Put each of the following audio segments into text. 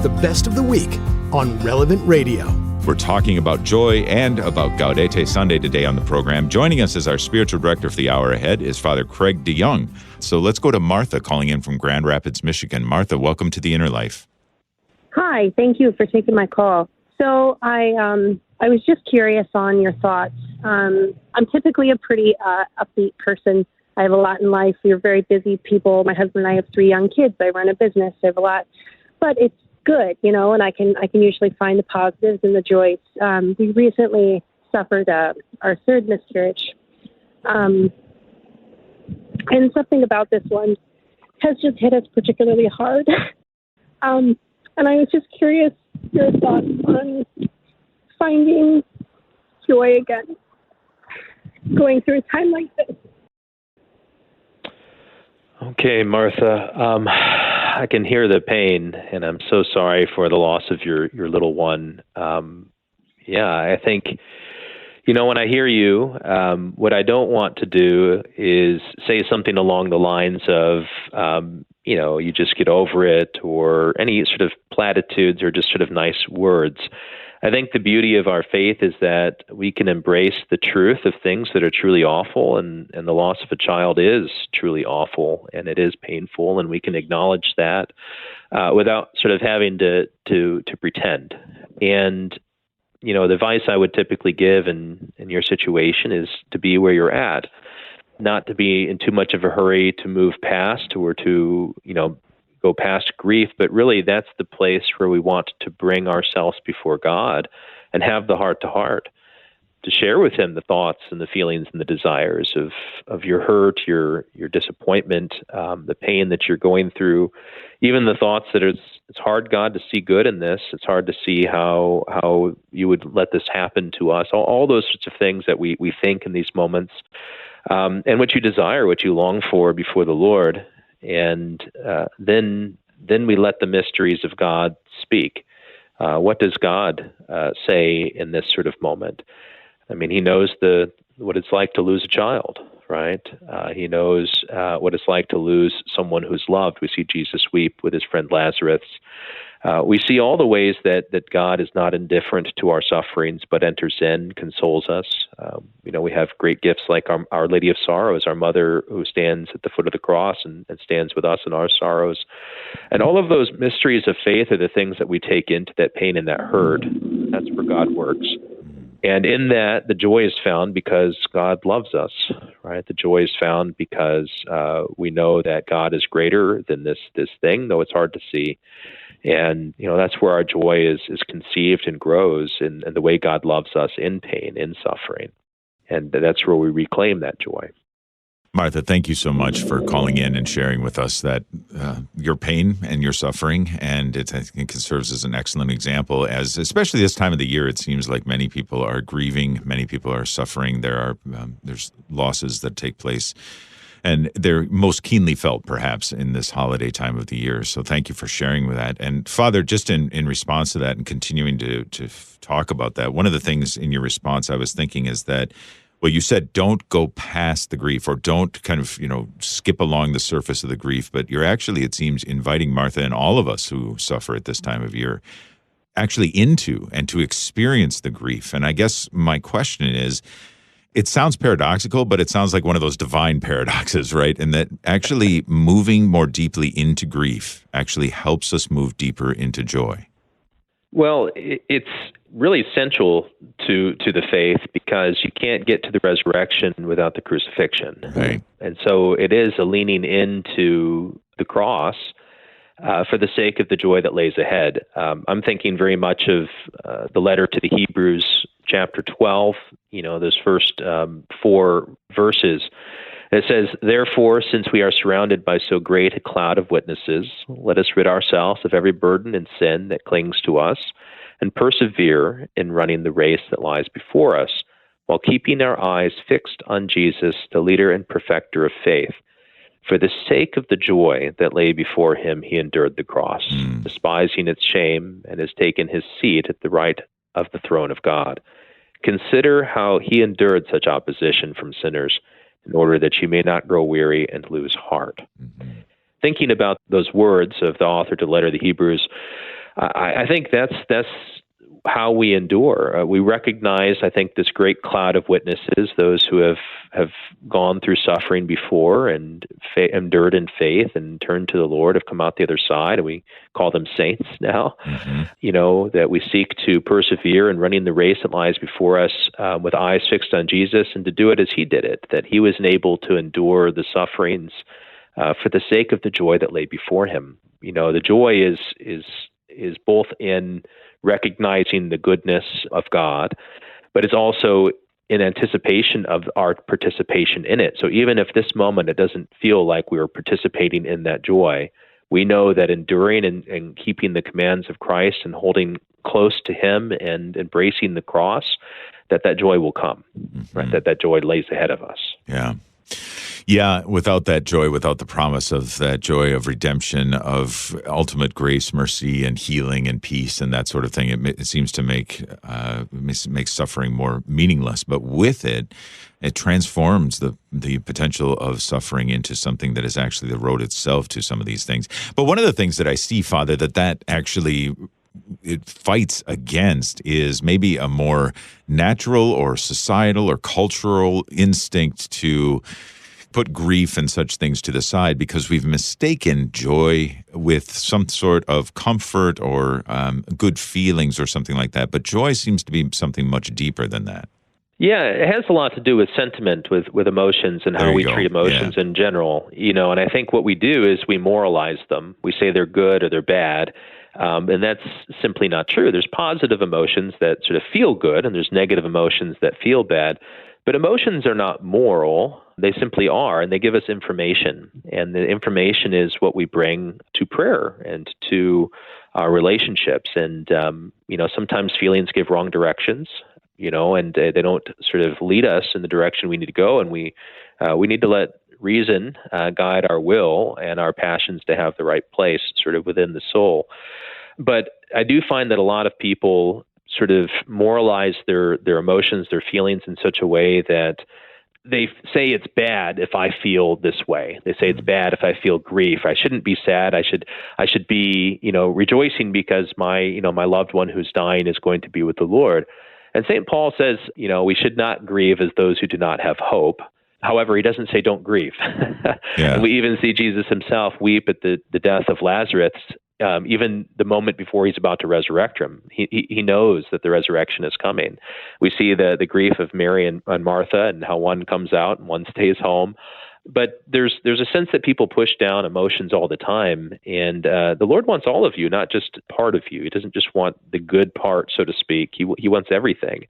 the best of the week on Relevant Radio. We're talking about joy and about Gaudete Sunday today on the program. Joining us as our spiritual director for the hour ahead is Father Craig DeYoung. So let's go to Martha calling in from Grand Rapids, Michigan. Martha, welcome to The Inner Life. Hi, thank you for taking my call. So I was just curious on your thoughts. I'm typically a pretty upbeat person. I have a lot in life. We're very busy people. My husband and I have 3 young kids. I run a business. I have a lot, but it's good, and I can usually find the positives and the joys. We recently suffered our 3rd miscarriage, and something about this one has just hit us particularly hard. And I was just curious your thoughts on finding joy again, going through a time like this. Okay, Martha, I can hear the pain, and I'm so sorry for the loss of your little one. I think, when I hear you, what I don't want to do is say something along the lines of, you just get over it, or any sort of platitudes or just sort of nice words. I think the beauty of our faith is that we can embrace the truth of things that are truly awful, and the loss of a child is truly awful, and it is painful, and we can acknowledge that without sort of having to pretend. And, the advice I would typically give in your situation is to be where you're at, not to be in too much of a hurry to move past or to, go past grief, but really that's the place where we want to bring ourselves before God and have the heart-to-heart to share with Him the thoughts and the feelings and the desires of your hurt, your disappointment, the pain that you're going through, even the thoughts that it's hard, God, to see good in this. It's hard to see how you would let this happen to us. All those sorts of things that we think in these moments, and what you desire, what you long for before the Lord. And then we let the mysteries of God speak. What does God say in this sort of moment? I mean, He knows what it's like to lose a child, right? He knows what it's like to lose someone who's loved. We see Jesus weep with His friend Lazarus. We see all the ways that God is not indifferent to our sufferings, but enters in, consoles us. We have great gifts like Our Lady of Sorrows, our mother who stands at the foot of the cross and stands with us in our sorrows. And all of those mysteries of faith are the things that we take into that pain and that hurt. That's where God works. And in that, the joy is found because God loves us, right? The joy is found because we know that God is greater than this thing, though it's hard to see. And, that's where our joy is conceived and grows in the way God loves us in pain, in suffering. And that's where we reclaim that joy. Martha, thank you so much for calling in and sharing with us that your pain and your suffering, and I think it serves as an excellent example, as especially this time of the year, it seems like many people are grieving, many people are suffering. There's losses that take place, and they're most keenly felt perhaps in this holiday time of the year. So thank you for sharing with that. And Father, just in response to that and continuing to talk about that, one of the things in your response I was thinking is that, well, you said don't go past the grief, or don't kind of, skip along the surface of the grief, but you're actually, it seems, inviting Martha and all of us who suffer at this time of year actually into and to experience the grief. And I guess my question is, it sounds paradoxical, but it sounds like one of those divine paradoxes, right? And that actually moving more deeply into grief actually helps us move deeper into joy. Well, it's really essential to the faith, because you can't get to the resurrection without the crucifixion. Right. And so it is a leaning into the cross for the sake of the joy that lays ahead. I'm thinking very much of the letter to the Hebrews, chapter 12, those first 4 verses. It says, "Therefore, since we are surrounded by so great a cloud of witnesses, let us rid ourselves of every burden and sin that clings to us, and persevere in running the race that lies before us, while keeping our eyes fixed on Jesus, the leader and perfecter of faith. For the sake of the joy that lay before him, he endured the cross, despising its shame, and has taken his seat at the right of the throne of God. Consider how he endured such opposition from sinners, in order that you may not grow weary and lose heart." Thinking about those words of the author to the letter of the Hebrews, I think that's how we endure. We recognize, I think, this great cloud of witnesses, those who have gone through suffering before and endured in faith and turned to the Lord, have come out the other side, and we call them saints now. Mm-hmm. That we seek to persevere in running the race that lies before us with eyes fixed on Jesus, and to do it as he did it, that he was able to endure the sufferings for the sake of the joy that lay before him. The joy is both in recognizing the goodness of God, but it's also in anticipation of our participation in it. So even if this moment it doesn't feel like we were participating in that joy, we know that enduring and keeping the commands of Christ and holding close to him and embracing the cross, that joy will come, mm-hmm. right? That joy lays ahead of us. Yeah, without that joy, without the promise of that joy of redemption, of ultimate grace, mercy, and healing and peace and that sort of thing, it seems to make suffering more meaningless. But with it, it transforms the potential of suffering into something that is actually the road itself to some of these things. But one of the things that I see, Father, that actually it fights against is maybe a more natural or societal or cultural instinct to put grief and such things to the side, because we've mistaken joy with some sort of comfort or good feelings or something like that. But joy seems to be something much deeper than that. Yeah, it has a lot to do with sentiment, with emotions, and how we treat emotions in general. And I think what we do is we moralize them. We say they're good or they're bad. And that's simply not true. There's positive emotions that sort of feel good, and there's negative emotions that feel bad. But emotions are not moral. They simply are, and they give us information. And the information is what we bring to prayer and to our relationships. And, sometimes feelings give wrong directions, and they don't sort of lead us in the direction we need to go. And we need to let reason guide our will and our passions to have the right place sort of within the soul. But I do find that a lot of people sort of moralize their emotions, their feelings in such a way that they say it's bad if I feel this way. They say it's bad if I feel grief. I shouldn't be sad. I should be, rejoicing because my loved one who's dying is going to be with the Lord. And St. Paul says, we should not grieve as those who do not have hope. However, he doesn't say don't grieve. Yeah. We even see Jesus himself weep at the death of Lazarus, even the moment before he's about to resurrect him. He knows that the resurrection is coming. We see the grief of Mary and Martha, and how one comes out and one stays home. But there's a sense that people push down emotions all the time, and the Lord wants all of you, not just part of you. He doesn't just want the good part, so to speak. He wants everything.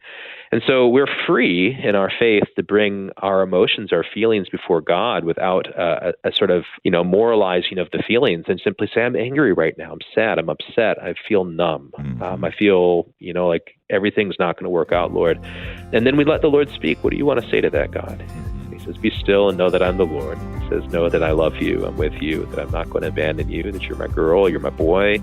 And so we're free in our faith to bring our emotions, our feelings before God without a sort of, moralizing of the feelings, and simply say, I'm angry right now. I'm sad. I'm upset. I feel numb. I feel, like everything's not going to work out, Lord. And then we let the Lord speak. What do you want to say to that, God? He says, be still and know that I'm the Lord. He says, know that I love you. I'm with you, that I'm not going to abandon you, that you're my girl, you're my boy.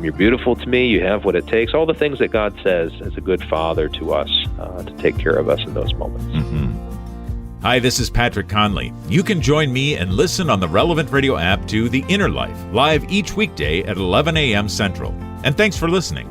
You're beautiful to me. You have what it takes. All the things that God says as a good father to us to take care of us in those moments. Mm-hmm. Hi, this is Patrick Conley. You can join me and listen on the Relevant Radio app to The Inner Life, live each weekday at 11 a.m. Central. And thanks for listening.